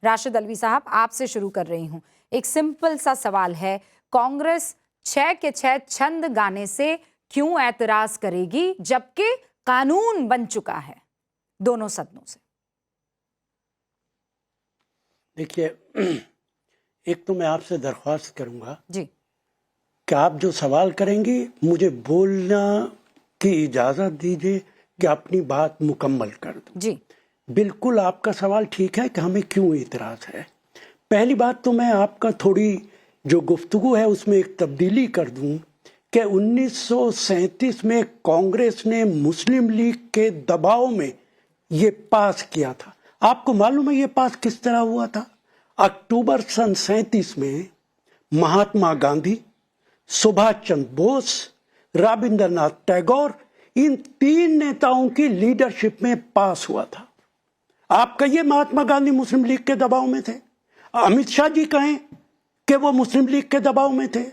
राशिद अल्वी साहब, आपसे शुरू कर रही हूं। एक सिंपल सा सवाल है, कांग्रेस 6 के 6 छंद गाने से क्यों एतराज करेगी जबकि कानून बन चुका है दोनों सदनों से? देखिए, एक तो मैं आपसे दरख्वास्त करूंगा जी कि आप जो सवाल करेंगी मुझे बोलना की इजाजत दीजिए कि अपनी बात मुकम्मल कर दूं। जी बिल्कुल आपका सवाल ठीक है कि हमें क्यों इतराज है। पहली बात तो मैं आपका थोड़ी जो गुफ्तगू है उसमें एक तब्दीली कर दूं कि 1937 में कांग्रेस ने मुस्लिम लीग के दबाव में ये पास किया था। आपको मालूम है ये पास किस तरह हुआ था? अक्टूबर सन 37 में महात्मा गांधी, सुभाष चंद्र बोस, रविंद्रनाथ टैगोर, इन 3 नेताओं की लीडरशिप में पास हुआ था। आप कहिए महात्मा गांधी मुस्लिम लीग के दबाव में थे, अमित शाह जी कहें कि वो मुस्लिम लीग के दबाव में थे,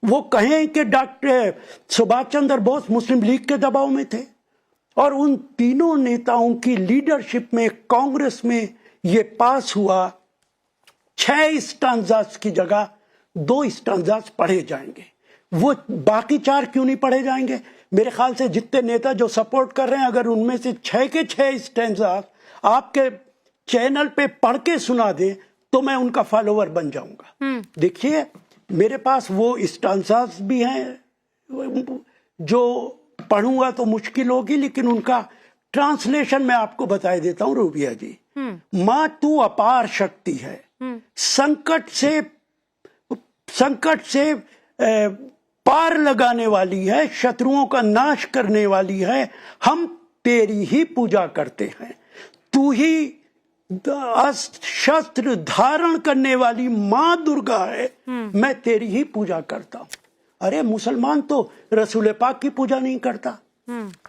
वो कहें कि डॉक्टर सुभाष चंद्र बोस मुस्लिम लीग के दबाव में थे, और उन तीनों नेताओं की लीडरशिप में कांग्रेस में ये पास हुआ 6 स्टांजास की जगह 2 स्टांजास पढ़े जाएंगे। वो बाकी 4 क्यों नहीं पढ़े जाएंगे? मेरे ख्याल से जितने नेता जो सपोर्ट कर रहे हैं, अगर उनमें से 6 के 6 स्टांजास आपके चैनल पे पढ़ के सुना दे तो मैं उनका फॉलोवर बन जाऊंगा। देखिए, मेरे पास वो स्टांजास भी हैं जो पढ़ूंगा तो मुश्किल होगी, लेकिन उनका ट्रांसलेशन मैं आपको बता देता हूं रूबिया जी। माँ तू अपार शक्ति है, संकट से पार लगाने वाली है, शत्रुओं का नाश करने वाली है, हम तेरी ही पूजा करते हैं। तू ही अस्त्र शस्त्र धारण करने वाली माँ दुर्गा है, मैं तेरी ही पूजा करता हूं। अरे मुसलमान तो रसूल पाक की पूजा नहीं करता।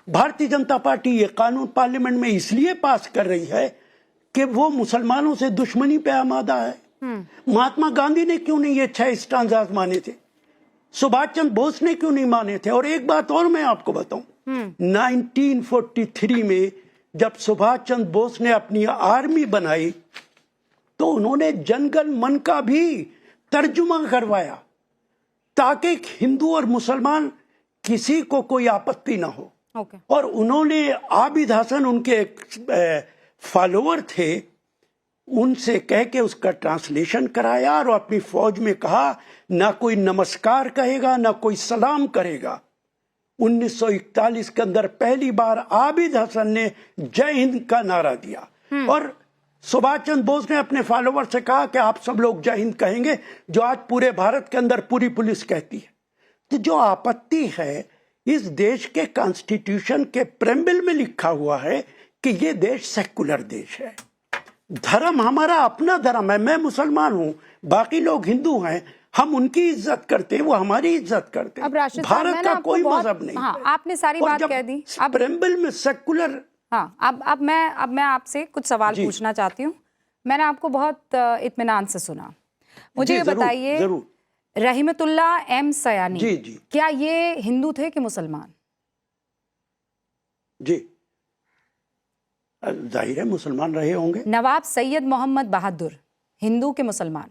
भारतीय जनता पार्टी ये कानून पार्लियामेंट में इसलिए पास कर रही है कि वो मुसलमानों से दुश्मनी पे आमादा है। महात्मा गांधी ने क्यों नहीं ये 6 स्टांजास माने थे? सुभाष चंद्र बोस ने क्यों नहीं माने थे? और एक बात और मैं आपको बताऊं, 1943 में जब सुभाष चंद्र बोस ने अपनी आर्मी बनाई तो उन्होंने जनगण मन का भी तर्जुमा करवाया ताकि हिंदू और मुसलमान किसी को कोई आपत्ति ना हो। और उन्होंने आबिद हसन, उनके एक फॉलोअर थे, उनसे कह के उसका ट्रांसलेशन कराया और अपनी फौज में कहा ना कोई नमस्कार कहेगा ना कोई सलाम करेगा। 1941 के अंदर पहली बार आबिद हसन ने जय हिंद का नारा दिया और सुभाष चंद्र बोस ने अपने फॉलोअर से कहा कि आप सब लोग जय हिंद कहेंगे, जो आज पूरे भारत के अंदर पूरी पुलिस कहती है। तो जो आपत्ति है, इस देश के कॉन्स्टिट्यूशन के प्रेम्बल में लिखा हुआ है कि ये देश सेकुलर देश है, धर्म हमारा अपना धर्म है। मैं मुसलमान हूं, बाकी लोग हिंदू हैं, हम उनकी इज्जत करते हैं, वो हमारी इज्जत करते हैं। भारत का कोई मजहब नहीं। हाँ, आपने सारी बात कह दी। अब प्रेम्बल में सेकुलर। हाँ, अब मैं आपसे कुछ सवाल पूछना चाहती हूँ। मैंने आपको बहुत इत्मीनान से सुना। मुझे ये बताइए, रहमतुल्लाह एम सयानी जी, क्या ये हिंदू थे कि मुसलमान? जी, जाहिर है मुसलमान रहे होंगे। नवाब सैयद मोहम्मद बहादुर हिंदू के मुसलमान?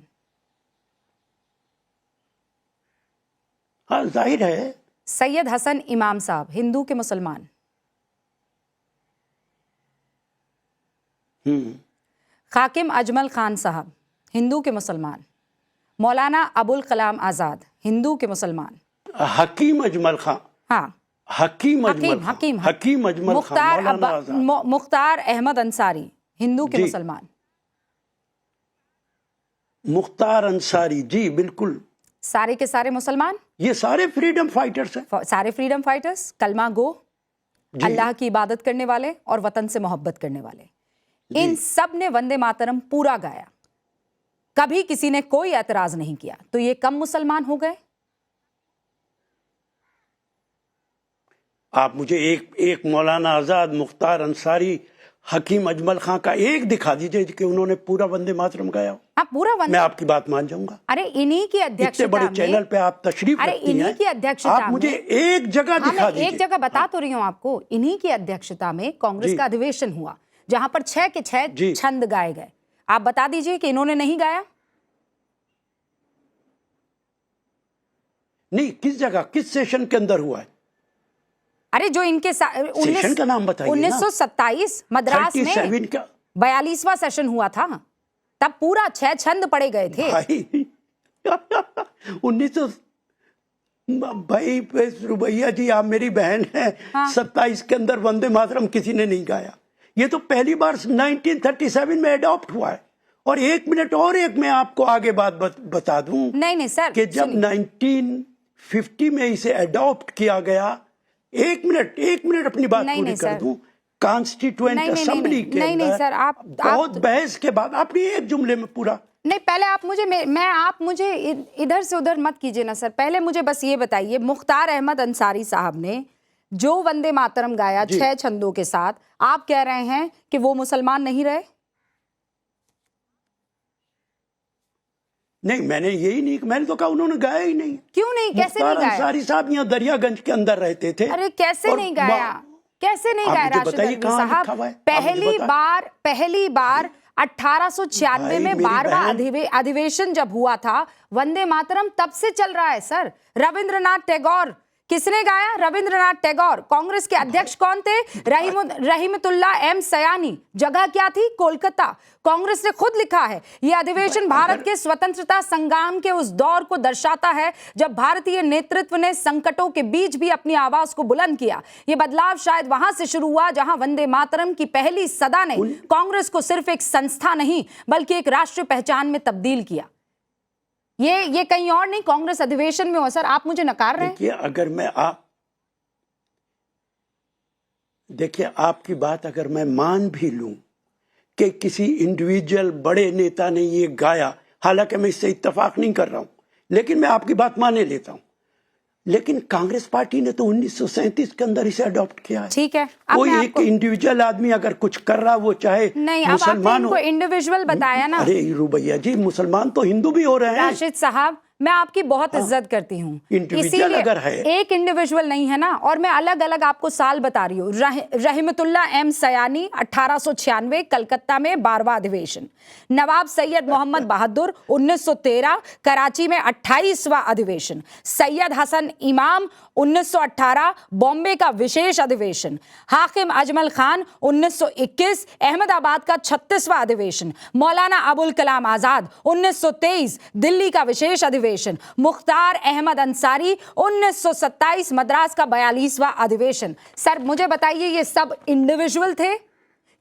हाँ, जाहिर है। सैयद हसन इमाम साहब हिंदू के मुसलमान? खाकिम अजमल खान साहब हिंदू के मुसलमान? मौलाना अबुल कलाम आजाद हिंदू के मुसलमान? हकीम अजमल खान, हाँ, हकीम अजमल खान, मुख्तार अहमद अंसारी हिंदू के मुसलमान? मुख्तार अंसारी, जी बिल्कुल। सारे के सारे मुसलमान? ये सारे फ्रीडम फाइटर्स हैं। सारे फ्रीडम फाइटर्स, कलमा गो, अल्लाह की इबादत करने वाले और वतन से मोहब्बत करने वाले। इन सब ने वंदे मातरम पूरा गाया, कभी किसी ने कोई एतराज नहीं किया, तो ये कम मुसलमान हो गए? आप मुझे एक मौलाना आजाद, मुख्तार अंसारी, हकीम अजमल खां का एक दिखा दीजिए कि उन्होंने पूरा वंदे मातरम गाया। आप पूरा वंदे, मैं आपकी बात मान जाऊंगा। अरे इन्हीं की अध्यक्षता में, इतने बड़े चैनल पे आप तशरीफ रखती हैं, की अध्यक्षता आप मुझे एक जगह दिखा दीजिए। एक जगह बता तो रही हूँ आपको, इन्हीं की अध्यक्षता में कांग्रेस का अधिवेशन हुआ जहां पर 6 के 6 छंद गाए गए। आप बता दीजिए कि इन्होंने नहीं गाया। नहीं, किस जगह, किस सेशन के अंदर हुआ है? अरे जो इनके सेशन का नाम बताइए ना। 1927 मद्रास में 37 का 42वां सेशन हुआ था, तब पूरा 6 छंद पढ़े गए थे। भाई 1900 भाई रुबैया जी, आप मेरी बहन हैं। हाँ। 27 के अंदर वंदे मातरम किसी ने नहीं गाया। ये तो पहली बार 1937 में अडॉप्ट हुआ है। और 1 मिनट और मैं आपको आगे बात बता दूं। नहीं सर, कि जब 1950 में इसे अडॉप्ट किया गया, एक मिनट अपनी बात पूरी कर दूं। कॉन्स्टिट्यूएंट असेंबली के अंदर सर, आप बहुत बहस के बाद आपने एक जुमले में पूरा नहीं, पहले आप मुझे इधर से उधर मत कीजिए ना सर। पहले मुझे बस ये बताइए, मुख्तार अहमद अंसारी साहब ने जो वंदे मातरम गाया 6 छंदों के साथ, आप कह रहे हैं कि वो मुसलमान नहीं रहे? नहीं, मैंने यही नहीं, मैंने तो कहा उन्होंने गाया ही नहीं। क्यों नहीं? कैसे नहीं गाया? अंसारी साहब यहाँ दरियागंज के अंदर रहते थे। अरे कैसे नहीं गाया? कैसे नहीं गाया राशिद अल्वी साहब? पहली बार 1896 में 12वां अधिवेशन जब हुआ था, वंदे मातरम तब से चल रहा है सर। रविंद्रनाथ टैगोर, किसने गाया? रविंद्रनाथ टैगोर। कांग्रेस के अध्यक्ष कौन थे? रहीमतुल्ला एम सयानी। जगह क्या थी? कोलकाता। कांग्रेस ने खुद लिखा है, यह अधिवेशन भारत के स्वतंत्रता संग्राम के उस दौर को दर्शाता है जब भारतीय नेतृत्व ने संकटों के बीच भी अपनी आवाज को बुलंद किया। यह बदलाव शायद वहां से शुरू हुआ जहां वंदे मातरम की पहली सदा ने कांग्रेस को सिर्फ एक संस्था नहीं बल्कि एक राष्ट्रीय पहचान में तब्दील किया। ये कहीं और नहीं, कांग्रेस अधिवेशन में हो सर। आप मुझे नकार रहे हैं। देखिए आपकी बात अगर मैं मान भी लूं कि किसी इंडिविजुअल बड़े नेता ने ये गाया, हालांकि मैं इससे इत्तेफाक नहीं कर रहा हूं, लेकिन मैं आपकी बात माने लेता हूं। लेकिन कांग्रेस पार्टी ने तो 1937 के अंदर इसे अडॉप्ट किया है। ठीक है, कोई एक इंडिविजुअल आदमी अगर कुछ कर रहा, वो चाहे नहीं, मुसलमान हो। इंडिविजुअल बताया ना। अरे रुबैया जी, मुसलमान तो हिंदू भी हो रहे हैं। राशिद साहब, मैं आपकी बहुत इज्जत करती हूँ, इंडिविजुअल अगर है, एक इंडिविजुअल नहीं है ना। और मैं अलग अलग आपको साल बता रही हूँ। रहीमतुल्ला एम सयानी 1896 कलकत्ता में 12वां अधिवेशन। नवाब सैयद मोहम्मद बहादुर 1913 कराची में 28वां अधिवेशन। सैयद हसन इमाम 1918 बॉम्बे का विशेष अधिवेशन। हाकिम अजमल खान 1921 अहमदाबाद का 36वां अधिवेशन। मौलाना अबुल कलाम आजाद 1923 दिल्ली का विशेष अधिवेशन। मुख्तार अहमद अंसारी 1927 मद्रास का 42वां अधिवेशन। सर मुझे बताइए, ये सब इंडिविजुअल थे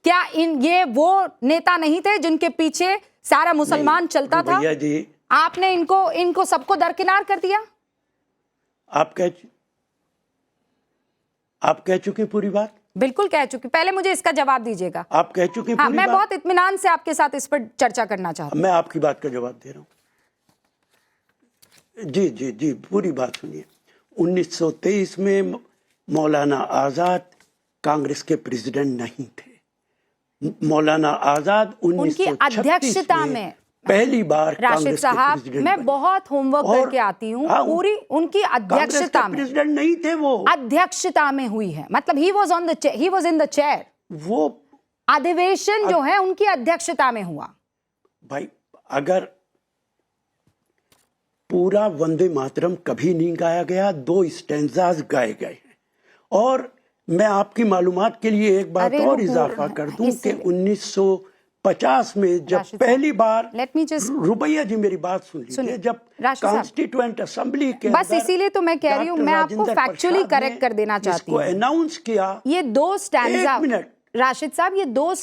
क्या? ये वो नेता नहीं थे जिनके पीछे सारा मुसलमान चलता था? जी, आपने इनको सबको दरकिनार कर दिया। आप कह चुके पूरी बात। बिल्कुल कह चुकी। पहले मुझे इसका जवाब दीजिएगा। आप कह चुके पूरी हाँ, मैं बात। बहुत इत्मीनान से आपके साथ इस पर चर्चा करना चाहता हूं। मैं आपकी बात का जवाब दे रहा हूं। जी, पूरी बात सुनिए। 1923 में मौलाना आजाद कांग्रेस के प्रेसिडेंट नहीं थे। मौलाना आजाद उनकी अध्यक्षता में पहली बार राशिद साहब, मैं बहुत होमवर्क करके आती हूँ। पूरी उनकी अध्यक्षता में, प्रेसिडेंट नहीं थे वो, अध्यक्षता में हुई है। मतलब he was in the chair. वो अधिवेशन जो है उनकी अध्यक्षता में हुआ। भाई अगर पूरा वंदे मातरम कभी नहीं गाया गया, 2 स्टैंजाज गाए गए हैं। और मैं आपकी मालूमात के लिए एक बात और इजाफा कर दूं कि 1950 में जब पहली बार, रुबैया जी मेरी बात सुन लीजिए, जब कॉन्स्टिट्यूएंट असेंबली के बस इसीलिए तो मैं कह रही हूँ, मैं आपको फैक्चुअली करेक्ट कर देना चाहती हूँ। अनाउंस किया ये 2 स्टैंजा, राशिद साहब, ये 2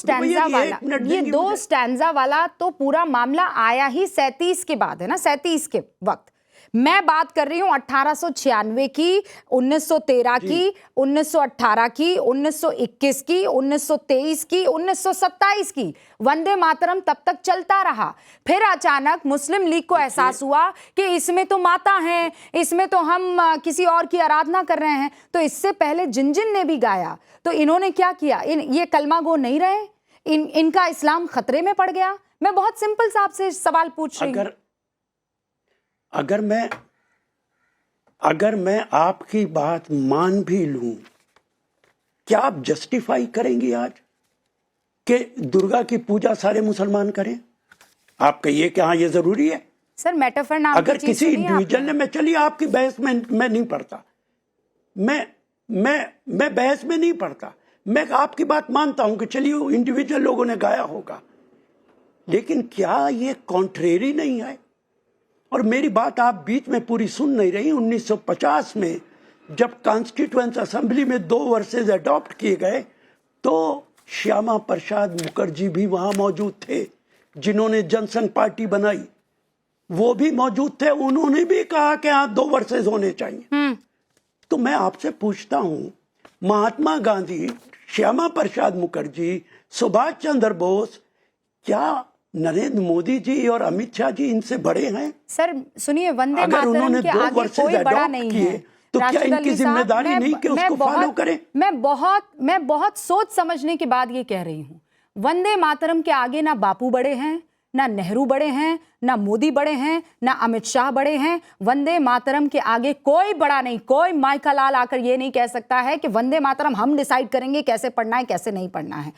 स्टैंजा वाला तो पूरा मामला आया ही 37 के बाद है ना, 37 के वक्त। मैं बात कर रही हूं 1896 की, 1913 की, 1918 की, 1921 की, 1923 की, 1927 की। वंदे मातरम तब तक चलता रहा। फिर अचानक मुस्लिम लीग को एहसास हुआ कि इसमें तो माता हैं, इसमें तो हम किसी और की आराधना कर रहे हैं। तो इससे पहले जिन ने भी गाया, तो इन्होंने क्या किया? ये कलमा गो नहीं रहे, इनका इस्लाम खतरे में पड़ गया। मैं बहुत सिंपल सा आपसे सवाल पूछ रही हूं। अगर मैं आपकी बात मान भी लूं, क्या आप जस्टिफाई करेंगी आज कि दुर्गा की पूजा सारे मुसलमान करें? आप कहिए कि हाँ ये जरूरी है। सर मेटाफर नाम अगर की चीज किसी सुनी है इंडिविजुअल आपने? ने, मैं चलिए आपकी बहस में मैं नहीं पढ़ता, मैं बहस में नहीं पढ़ता, मैं आपकी बात मानता हूं कि चलिए इंडिविजुअल लोगों ने गाया होगा, लेकिन क्या ये कॉन्ट्रेरी नहीं है? और मेरी बात आप बीच में पूरी सुन नहीं रही। 1950 में जब कॉन्स्टिट्यूएंट असेंबली में 2 वर्सेस अडॉप्ट किए गए तो श्यामा प्रसाद मुखर्जी भी वहां मौजूद थे, जिन्होंने जनसंघ पार्टी बनाई, वो भी मौजूद थे। उन्होंने भी कहा कि हाँ 2 वर्सेस होने चाहिए। तो मैं आपसे पूछता हूं, महात्मा गांधी, श्यामा प्रसाद मुखर्जी, सुभाष चंद्र बोस, क्या नरेंद्र मोदी जी और अमित शाह जी इनसे बड़े हैं? सर सुनिए, वंदे अगर मातरम उन्होंने के 2 आगे वर्सेस कोई बड़ा अडॉप्ट नहीं किए, है। तो क्या राशिद इनकी अल्वी साहब, जिम्मेदारी नहीं कि उसको फॉलो करें? मैं बहुत सोच समझने के बाद ये कह रही हूँ, वंदे मातरम के आगे ना बापू बड़े हैं, ना नेहरू बड़े हैं, ना मोदी बड़े हैं, ना अमित शाह बड़े हैं। वंदे मातरम के आगे कोई बड़ा नहीं। कोई माइका लाल आकर ये नहीं कह सकता है कि वंदे मातरम हम डिसाइड करेंगे कैसे पढ़ना है कैसे नहीं पढ़ना है।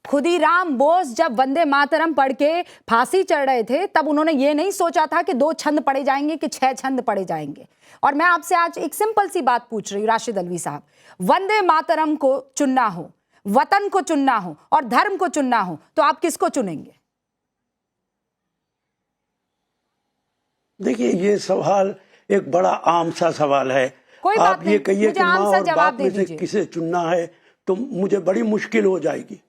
खुदीराम बोस जब वंदे मातरम पढ़ के फांसी चढ़ रहे थे, तब उन्होंने ये नहीं सोचा था कि 2 छंद पढ़े जाएंगे कि 6 छंद पढ़े जाएंगे। और मैं आपसे आज एक सिंपल सी बात पूछ रही हूँ राशिद अल्वी साहब, वंदे मातरम को चुनना हो, वतन को चुनना हो और धर्म को चुनना हो, तो आप किसको चुनेंगे? देखिए ये सवाल एक बड़ा आम सा सवाल है। कोई बात आप ये नहीं, कहिए मुझे कि आम माँ सा और जवाब बाप दे में से दीजिए। किसे चुनना है, तो मुझे बड़ी मुश्किल हो जाएगी।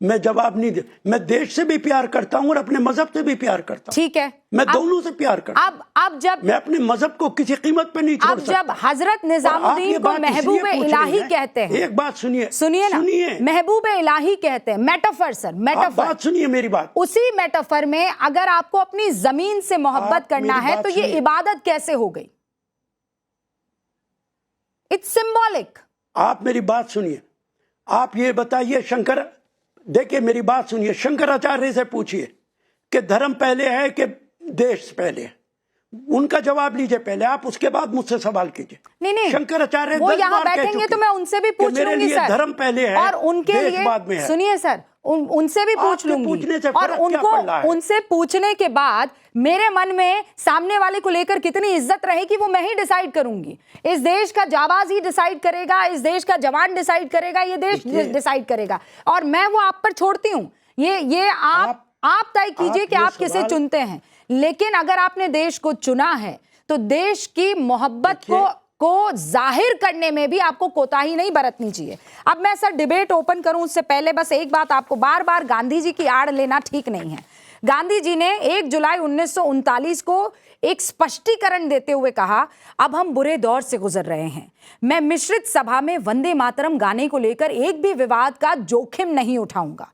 मैं जवाब नहीं दे, मैं देश से भी प्यार करता हूं और अपने मजहब से भी प्यार करता हूं। ठीक है, मैं दोनों से प्यार करता हूं। अब जब मैं अपने मजहब को किसी कीमत पे नहीं छोड़ अब सकता। जब हजरत और आप ये निजामुद्दीन को बात इसलिए महबूब पूछ रही इलाही हैं, कहते हैं। एक बात सुनिए, सुनिए ना, महबूब इलाही कहते हैं। मेटाफर सर, आप मेटाफर। बात सुनिए मेरी बात। उसी मेटाफर में अगर आपको अपनी जमीन से मोहब्बत आप करना मेरी है बात तो ये सुनिए। इबादत कैसे हो गई? It's symbolic. आप मेरी बात सुनिए, आप ये बताइए, देखिए मेरी बात सुनिए, शंकराचार्य से पूछिए कि धर्म पहले है कि देश पहले है। उनका जवाब लीजिए पहले, आप उसके बाद मुझसे सवाल कीजिए। नहीं, शंकराचार्य वो 10 यहाँ बार कह बैठेंगे चुके तो मैं उनसे भी पूछ मेरे लूंगी लिए सर। धर्म पहले है और उनके देश लिए बाद में है। सुनिए सर, उनसे भी पूछ आपके लूंगी। पूछने से और फर्क क्या उनको, पड़ रहा है? उनसे पूछने के बाद मेरे मन में सामने वाले को लेकर कितनी इज्जत रहेगी वो मैं ही डिसाइड करूंगी। इस देश का जाबाज ही डिसाइड करेगा, इस देश का जवान डिसाइड करेगा, ये देश डिसाइड करेगा। और मैं वो आप पर छोड़ती हूँ। ये आप तय कीजिए कि आप किसे चुनते हैं। लेकिन अगर आपने देश को चुना है तो देश की मोहब्बत को जाहिर करने में भी आपको कोताही नहीं बरतनी चाहिए। अब मैं सर डिबेट ओपन करूं उससे पहले बस एक बात, आपको बार बार गांधी जी की आड़ लेना ठीक नहीं है। गांधी जी ने 1 जुलाई 1939 को एक स्पष्टीकरण देते हुए कहा, अब हम बुरे दौर से गुजर रहे हैं। मैं मिश्रित सभा में वंदे मातरम गाने को लेकर एक भी विवाद का जोखिम नहीं उठाऊंगा।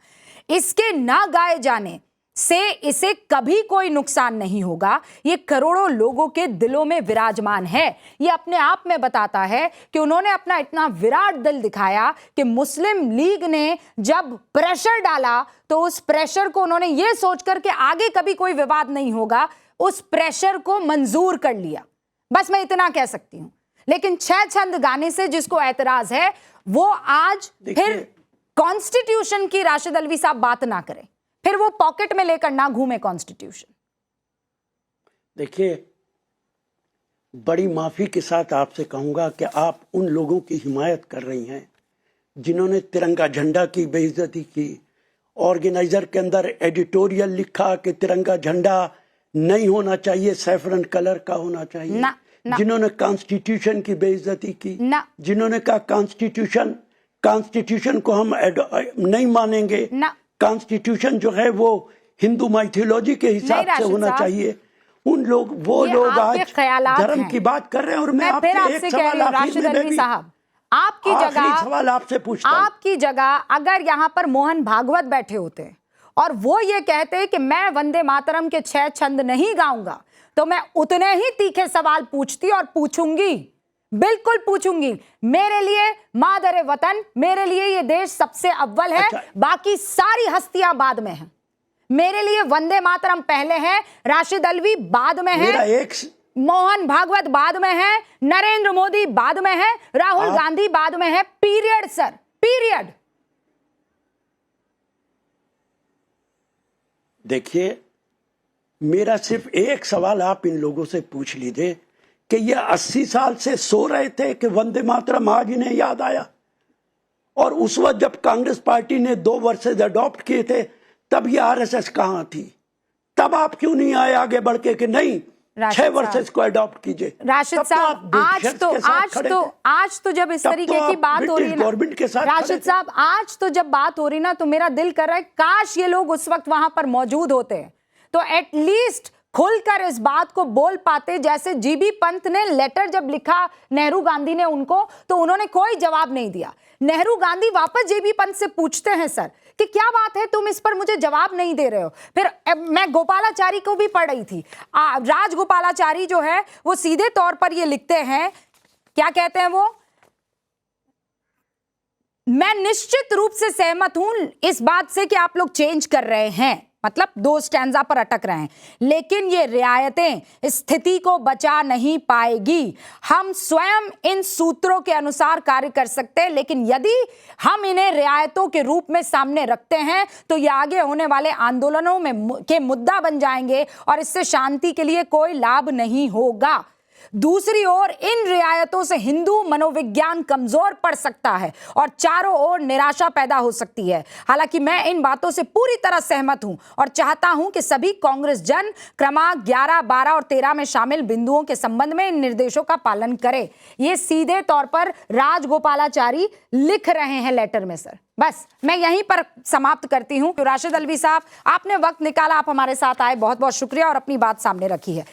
इसके ना गाए जाने से इसे कभी कोई नुकसान नहीं होगा। ये करोड़ों लोगों के दिलों में विराजमान है। ये अपने आप में बताता है कि उन्होंने अपना इतना विराट दिल दिखाया कि मुस्लिम लीग ने जब प्रेशर डाला तो उस प्रेशर को उन्होंने ये सोचकर कि आगे कभी कोई विवाद नहीं होगा, उस प्रेशर को मंजूर कर लिया। बस मैं इतना कह सकती हूं। लेकिन 6 छंद गाने से जिसको एतराज है वो आज फिर कॉन्स्टिट्यूशन की राशिद अल्वी साहब बात ना करें, फिर वो पॉकेट में लेकर ना घूमे कॉन्स्टिट्यूशन। देखिए, बड़ी माफी के साथ आपसे कहूंगा कि आप उन लोगों की हिमायत कर रही हैं जिन्होंने तिरंगा झंडा की बेइज्जती की, ऑर्गेनाइजर के अंदर एडिटोरियल लिखा कि तिरंगा झंडा नहीं होना चाहिए, सैफरन कलर का होना चाहिए ना, जिन्होंने कॉन्स्टिट्यूशन की बेइज्जती की, जिन्होंने कहा कॉन्स्टिट्यूशन को हम नहीं मानेंगे, कॉन्स्टिट्यूशन जो है वो हिंदू माइथोलॉजी के हिसाब से होना चाहिए। वो लोग आज धर्म की बात कर रहे हैं। और मैं आपसे एक सवाल राशिद अल्वी साहब, आपकी सवाल आपसे पूछता हूं। आपकी जगह अगर यहां पर मोहन भागवत बैठे होते और वो ये कहते कि मैं वंदे मातरम के 6 छंद नहीं गाऊंगा, तो मैं उतने ही तीखे सवाल पूछती और पूछूंगी, बिल्कुल पूछूंगी। मेरे लिए मादरे वतन, मेरे लिए ये देश सबसे अव्वल है। अच्छा। बाकी सारी हस्तियां बाद में हैं। मेरे लिए वंदे मातरम पहले है, राशिद अल्वी बाद में है, मोहन भागवत बाद में है, नरेंद्र मोदी बाद में है, राहुल गांधी बाद में है। Period sir, period. देखिए, मेरा सिर्फ एक सवाल आप इन लोगों से पूछ लीजिए कि ये 80 साल से सो रहे थे कि वंदे मातरम आज इन्हें याद आया? और उस वक्त जब कांग्रेस पार्टी ने 2 वर्सेज अडॉप्ट किए थे तब ये आरएसएस कहां थी? तब आप क्यों नहीं आए आगे बढ़ के कि नहीं 6 वर्सेज को अडॉप्ट कीजिए? राशिद साहब, आज तो जब इस तरीके की बात हो रही है गवर्नमेंट के साथ, राशिद साहब आज तो जब बात हो रही ना, तो मेरा दिल कर रहा है काश ये लोग उस वक्त वहां पर मौजूद होते तो एटलीस्ट खुलकर इस बात को बोल पाते। जैसे जीबी पंत ने लेटर जब लिखा नेहरू गांधी ने उनको, तो उन्होंने कोई जवाब नहीं दिया। नेहरू गांधी वापस जीबी पंत से पूछते हैं, सर कि क्या बात है, तुम इस पर मुझे जवाब नहीं दे रहे हो। फिर मैं गोपालाचारी को भी पढ़ रही थी, राजगोपालाचारी जो है वो सीधे तौर पर ये लिखते हैं, क्या कहते हैं वो, मैं निश्चित रूप से सहमत हूं इस बात से कि आप लोग चेंज कर रहे हैं, मतलब 2 स्टैंजा पर अटक रहे हैं, लेकिन ये रियायतें स्थिति को बचा नहीं पाएगी। हम स्वयं इन सूत्रों के अनुसार कार्य कर सकते हैं, लेकिन यदि हम इन्हें रियायतों के रूप में सामने रखते हैं तो ये आगे होने वाले आंदोलनों में के मुद्दा बन जाएंगे और इससे शांति के लिए कोई लाभ नहीं होगा। दूसरी ओर इन रियायतों से हिंदू मनोविज्ञान कमजोर पड़ सकता है और चारों ओर निराशा पैदा हो सकती है। हालांकि मैं इन बातों से पूरी तरह सहमत हूं और चाहता हूं कि सभी कांग्रेस जन क्रमांक 11, 12 और 13 में शामिल बिंदुओं के संबंध में इन निर्देशों का पालन करें। ये सीधे तौर पर राजगोपालाचारी लिख रहे हैं लेटर में। सर बस मैं यहीं पर समाप्त करती हूं। राशिद अल्वी साहब, आपने वक्त निकाला, आप हमारे साथ आए, बहुत बहुत शुक्रिया और अपनी बात सामने रखी है।